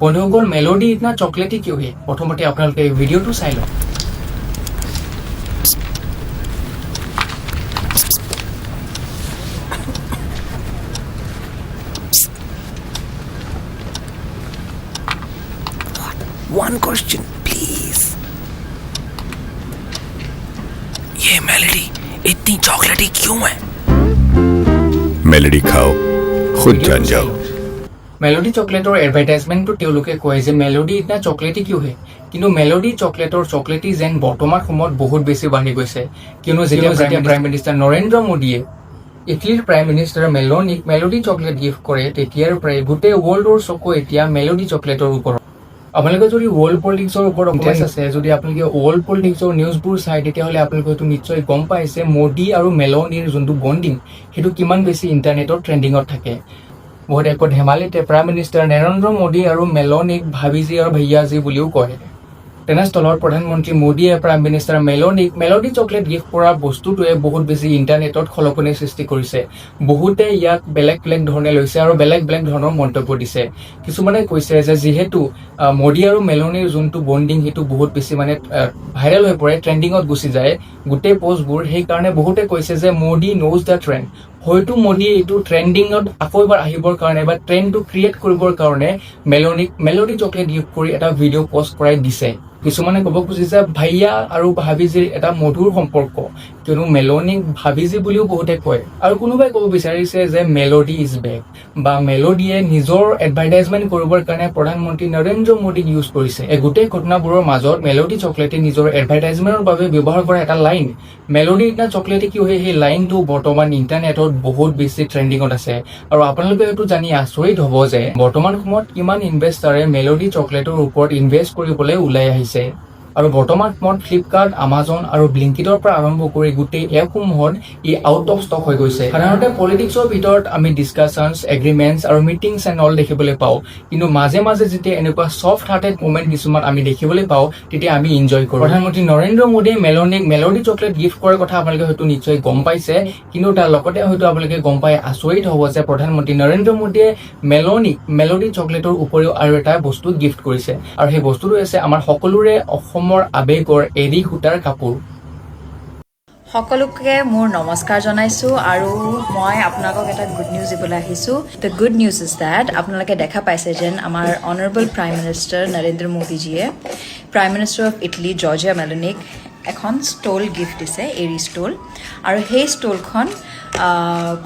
বন্ধুসকল melody ইतना chocolatey কিয় হে প্ৰথমতে আপোনালোকে এই ভিডিঅ'টো চাই লওক One question, please. ये मेलोडी इतनी चॉकलेटी क्यों है? मेलोडी खाओ खुद जान जाओ মেলোডি চকলেটৰ এডভাৰটাইজমেণ্টটো তেওঁলোকে কয় যে মেলোডি ইतना চকলেটি কিয় হে কিন্তু মেলোডি চকলেটৰ চকলেটি যেন বৰ্তমান সময়ত বহুত বেছি বাঢ়ি গৈছে কিয়নো যেতিয়া প্ৰাইম মিনিষ্টাৰ নৰেন্দ্ৰ মোদীয়ে ইটালীৰ প্ৰাইম মিনিষ্টাৰ মেলোনিক মেলোডি চকলেট গিফ্ট কৰে তেতিয়াৰ প্ৰায় গোটেই ৱৰ্ল্ডৰ চকু এতিয়া মেলোডি চকলেটৰ ওপৰত আপোনালোকে যদি ৱৰ্ল্ড পলিটিক্সৰ ওপৰত ইণ্টাৰেষ্ট আছে যদি আপোনালোকে ৱৰ্ল্ড পলিটিক্সৰ নিউজবোৰ চাই তেতিয়াহ'লে আপোনালোকে হয়তো নিশ্চয় গম পায় যে মোদী আৰু মেলোনিৰ যোনটো বণ্ডিং সেইটো কিমান বেছি ইণ্টাৰনেটত ট্ৰেণ্ডিঙত থাকে বহুত একো ধেমালিতে প্ৰাইম মিনিষ্টাৰ নৰেন্দ্ৰ মোদী আৰু মেলোনিক ভাবিজী আৰু ভৈয়াজী বুলিও কয় তেনেস্থলত প্ৰধানমন্ত্ৰী মোদীয়ে প্ৰাইম মিনিষ্টাৰ মেলোনিক মেলোডি চকলেট গিফ্ট কৰা বস্তুটোৱে বহুত বেছি ইণ্টাৰনেটত খলকনিৰ সৃষ্টি কৰিছে বহুতে ইয়াক বেলেগ বেলেগ ধৰণে লৈছে আৰু বেলেগ বেলেগ ধৰণৰ মন্তব্য দিছে কিছুমানে কৈছে যে যিহেতু মোদী আৰু মেলোনিৰ যোনটো বণ্ডিং সেইটো বহুত বেছি ভাইৰেল হৈ পৰে ট্ৰেণ্ডিঙত গুচি যায় গোটেই পোষ্টবোৰ সেইকাৰণে বহুতে কৈছে যে মোদী নোজ দ্য ট্ৰেণ্ড হয়তো মোদীয়ে এইটো ট্ৰেণ্ডিঙত আকৌ এবাৰ আহিবৰ কাৰণে বা ট্ৰেণ্ডটো ক্ৰিয়েট কৰিবৰ কাৰণে মেলোনিক মেলোডি চকলেট গিফ্ট কৰি এটা ভিডিঅ' পষ্ট কৰাই দিছে কিছুমানে ক'ব খুজিছে ভাইয়া আৰু ভাবিজীৰ এটা মধুৰ সম্পৰ্ক কিয়নো মেলোনিক ভাবিজী বুলিও বহুতে কয় আৰু কোনোবাই ক'ব বিচাৰিছে যে মেলোডি ইজ বেক বা মেলোডিয়ে নিজৰ এডভাৰটাইজমেণ্ট কৰিবৰ কাৰণে প্ৰধানমন্ত্ৰী নৰেন্দ্ৰ মোদীক ইউজ কৰিছে এই গোটেই ঘটনাবোৰৰ মাজত মেলোডি চকলেটে নিজৰ এডভাৰটাইজমেণ্টৰ বাবে ব্যৱহাৰ কৰা এটা লাইন মেলোডি ইतना চকলেটে কি হয় সেই লাইনটো বৰ্তমান ইণ্টাৰনেটত বহুত বেছি ট্ৰেণ্ডিঙত আছে আৰু আপোনালোকে এইটো জানি আচৰিত হ'ব যে বৰ্তমান সময়ত কিমান ইনভেষ্টাৰে মেলোডি চকলেটৰ ওপৰত ইনভেষ্ট কৰিবলৈ ওলাই আহিছে আৰু বৰ্তমান সময়ত ফ্লিপকাৰ্ট আমাজন আৰু ব্লিংকিটৰ পৰা আৰম্ভ কৰি গোটেই এপসমূহত ই আউট অফ ষ্টক হৈ গৈছে সাধাৰণতে পলিটিক্সৰ ভিতৰত আমি ডিছকাশ্যনছ এগ্ৰিমেণ্টছ আৰু মিটিংছ এণ্ড অল দেখিবলৈ পাওঁ কিন্তু মাজে মাজে যেতিয়া এনেকুৱা ছফ্ট হাৰ্টেড মুমেণ্ট কিছুমান আমি দেখিবলৈ পাওঁ তেতিয়া আমি এনজয় কৰোঁ প্ৰধানমন্ত্ৰী নৰেন্দ্ৰ মোদীয়ে মেলোনিক মেলোডি চকলেট গিফ্ট কৰাৰ কথা আপোনালোকে হয়তো নিশ্চয় গম পাইছে কিন্তু তাৰ লগতে হয়তো আপোনালোকে গম পাই আচৰিত হ'ব যে প্ৰধানমন্ত্ৰী নৰেন্দ্ৰ মোদীয়ে মেলোনিক মেলোডি চকলেটৰ উপৰিও আৰু এটা বস্তু গিফ্ট কৰিছে আৰু সেই বস্তুটো হৈছে আমাৰ সকলোৰে অসমৰ আবেগৰ এৰী সূতাৰ কাপোৰ সকলোকে মোৰ নমস্কাৰ জনাইছো আৰু মই আপোনালোকক এটা গুড নিউজ দিবলৈ আহিছো the good news is that আপোনালোকে দেখা পাইছে যেন আমাৰ অনাৰেবল প্ৰাইম মিনিষ্টাৰ নৰেন্দ্ৰ মোদীজীয়ে prime minister of Italy Giorgia মেলোনিক এখন ষ্টল গিফ্ট দিছে এৰী ষ্টল আৰু সেই ষ্টলখন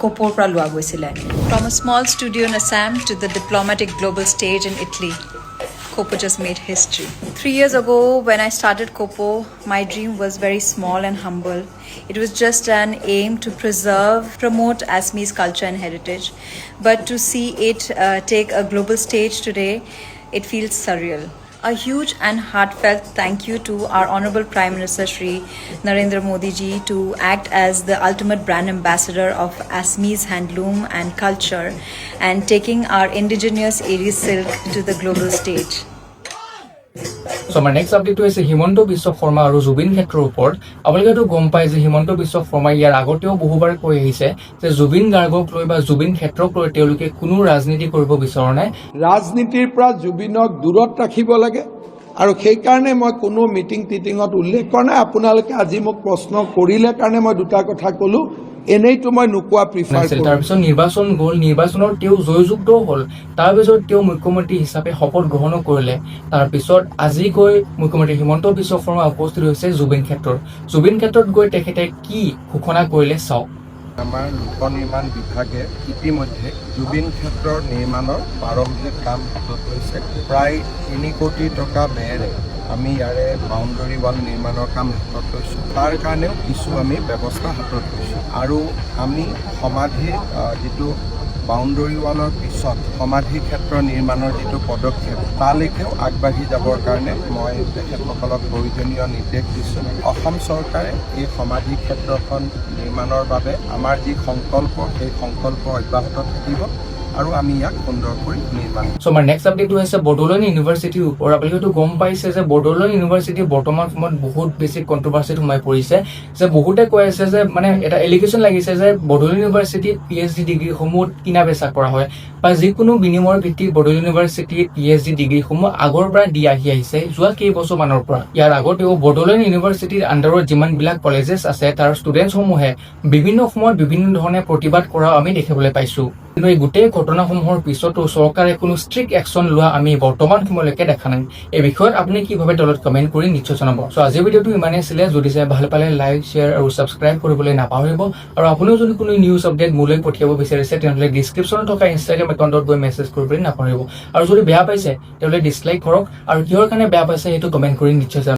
কোপৰ পৰা লোৱা গৈছিলে from a small studio' in Assam to the diplomatic global stage in Italy Copo just made history. 3 years ago, when I started Copo, my dream was very small and humble. It was just an aim to preserve, promote Assamese culture and heritage. But to see it take a global stage today, it feels surreal. A huge and heartfelt thank you to our Honorable Prime Minister Shri Narendra Modi ji to act as the ultimate brand ambassador of Assamese handloom and culture and taking our indigenous Aries silk to the global stage. So আমাৰ next আপডেটটো হৈছে হিমন্ত বিশ্ব শৰ্মা আৰু জুবিন ক্ষেত্ৰৰ ওপৰত আপোনালোকেতো গম পায় যে হিমন্ত বিশ্ব শৰ্মাই ইয়াৰ আগতেও বহুবাৰ কৈ আহিছে যে জুবিন গাৰ্গক লৈ বা জুবিন ক্ষেত্ৰক লৈ তেওঁলোকে কোনো ৰাজনীতি কৰিব বিচৰা নাই ৰাজনীতিৰ পৰা জুবিনক দূৰত ৰাখিব লাগে আৰু সেইকাৰণে মই কোনো মিটিং টিটিঙত উল্লেখ কৰা নাই আপোনালোকে আজি মোক প্ৰশ্ন কৰিলে কাৰণে মই দুটা কথা ক'লো এনেইতো মই নোকোৱা প্ৰিফাৰ কৰোঁ তাৰপিছত নিৰ্বাচন গ'ল নিৰ্বাচনৰ তেওঁ জয়যুক্তও হ'ল তাৰপিছত তেওঁ মুখ্যমন্ত্ৰী হিচাপে শপত গ্ৰহণো কৰিলে তাৰপিছত আজি গৈ মুখ্যমন্ত্ৰী হিমন্ত বিশ্ব শৰ্মা উপস্থিত হৈছে জুবিন ক্ষেত্ৰত গৈ তেখেতে কি ঘোষণা কৰিলে চাওক আমাৰ লোক নিৰ্মাণ বিভাগে ইতিমধ্যে জুবিন ক্ষেত্ৰৰ নিৰ্মাণৰ প্ৰাৰম্ভিক কাম হাতত লৈছে প্ৰায় 3 কোটি টকা ব্যয়েৰে আমি ইয়াৰে বাউণ্ডৰী ৱাল নিৰ্মাণৰ কাম হাতত লৈছোঁ তাৰ কাৰণেও কিছু আমি ব্যৱস্থা হাতত লৈছোঁ আৰু আমি সমাধি যিটো বাউণ্ডৰী ৱালৰ পিছত সমাধি ক্ষেত্ৰ নিৰ্মাণৰ যিটো পদক্ষেপ তালৈকেও আগবাঢ়ি যাবৰ কাৰণে মই তেখেতসকলক প্ৰয়োজনীয় নিৰ্দেশ দিছোঁ অসম চৰকাৰে এই সমাধি ক্ষেত্ৰখন নিৰ্মাণৰ বাবে আমাৰ যি সংকল্প সেই সংকল্প অব্যাহত থাকিব আৰু আমি ইয়াক সুন্দৰ কৰি নিৰ্মাণ কৰিম। চ' আমাৰ নেক্সট আপডেটটো হৈছে বডোলেণ্ড ইউনিভাৰ্চিটিৰ ওপৰত। আপোনালোকেতো গম পাইছে যে বডোলেণ্ড ইউনিভাৰ্চিটি বৰ্তমান সময়ত বহুত বেছি কণ্ট্ৰভাৰ্চিত সোমাই পৰিছে, যে বহুতে কৈ আছে যে মানে এটা এলিগেশ্যন লাগিছে যে বডোলেণ্ড ইউনিভাৰ্চিটিত PhD ডিগ্ৰীসমূহ কিনা বেচা কৰা হয় বা যিকোনো বিনিময়ৰ ভিত্তিত বডোলেণ্ড ইউনিভাৰ্চিটিত PhD ডিগ্ৰীসমূহ আগৰ পৰা দি আহিছে যোৱা কেইবছৰমানৰ পৰা। ইয়াৰ আগতেও বডোলেণ্ড ইউনিভাৰ্চিটিৰ আণ্ডাৰত যিমানবিলাক কলেজেছ আছে তাৰ ষ্টুডেণ্টসমূহে বিভিন্ন সময়ত বিভিন্ন ধৰণে প্ৰতিবাদ কৰাও আমি দেখিবলৈ পাইছো। কিন্তু এই গোটেই ঘটনাসমূহৰ পিছতো চৰকাৰে কোনো ষ্ট্ৰিক্ট একশ্যন লোৱা আমি বৰ্তমান সময়লৈকে দেখা নাই। এই বিষয়ত আপুনি কি ভাবে তলত কমেণ্ট কৰি নিশ্চয় জনাব। চ' আজিৰ ভিডিঅ'টো ইমানেই আছিলে। যদি চাই ভাল পালে লাইক, শ্বেয়াৰ আৰু ছাবস্ক্ৰাইব কৰিবলৈ নাপাহৰিব। আৰু আপুনিও যদি কোনো নিউজ আপডেট মোলৈ পঠিয়াব বিচাৰিছে তেনেহ'লে ডিছক্ৰিপশ্যনত থকা ইনষ্টাগ্ৰাম একাউণ্টত গৈ মেছেজ কৰিবলৈ নাপাহৰিব। আৰু যদি বেয়া পাইছে তেনেহ'লে ডিছলাইক কৰক, আৰু কিহৰ কাৰণে বেয়া পাইছে সেইটো কমেণ্ট কৰি নিশ্চয় জনাব।